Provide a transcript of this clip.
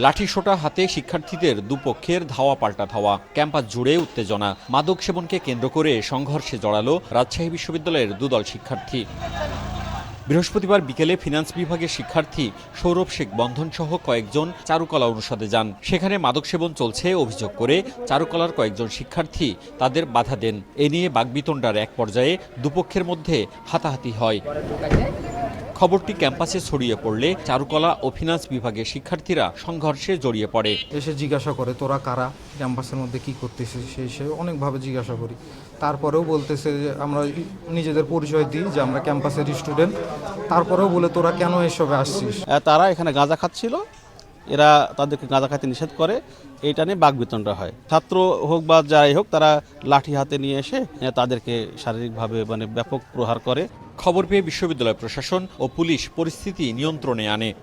লাঠিসোঁটা হাতে শিক্ষার্থীদের দুপক্ষের ধাওয়া পাল্টা ধাওয়া, ক্যাম্পাস জুড়ে উত্তেজনা। মাদক সেবনকে কেন্দ্র করে সংঘর্ষে জড়ালো রাজশাহী বিশ্ববিদ্যালয়ের দুদল শিক্ষার্থী। বৃহস্পতিবার বিকেলে ফিন্যান্স বিভাগের শিক্ষার্থী সৌরভ শেখ বন্ধনসহ কয়েকজন চারুকলা অনুষদে যান। সেখানে মাদক সেবন চলছে অভিযোগ করে চারুকলার কয়েকজন শিক্ষার্থী তাদের বাধা দেন। এ নিয়ে বাকবিতণ্ডার এক পর্যায়ে দুপক্ষের মধ্যে হাতাহাতি হয়। খবরটি ক্যাম্পাসে ছড়িয়ে পড়লে চারুকলা ও ফিন্যান্স বিভাগের শিক্ষার্থীরা সংঘর্ষে জড়িয়ে পড়ে। এসে জিজ্ঞাসা করে তোরা কারা, ক্যাম্পাসের মধ্যে কি করতেছিস, সেই হিসেবে অনেকভাবে জিজ্ঞাসা করি। তারপরেও বলতেছে যে আমরা নিজেদের পরিচয় দিই যে আমরা ক্যাম্পাসের স্টুডেন্ট। তারপরেও বলে তোরা কেন এসবে আসছিস। তারা এখানে গাঁজা খাচ্ছিল, এরা তাদেরকে গাঁজা খাইতে নিষেধ করে, এইটা নিয়ে বাকবিতণ্ডা হয়। ছাত্র হোক বা যাই হোক, তারা লাঠি হাতে নিয়ে এসে তাদেরকে শারীরিকভাবে ব্যাপক প্রহার করে। খবর পেয়ে বিশ্ববিদ্যালয় প্রশাসন ও পুলিশ পরিস্থিতি নিয়ন্ত্রণে আনে।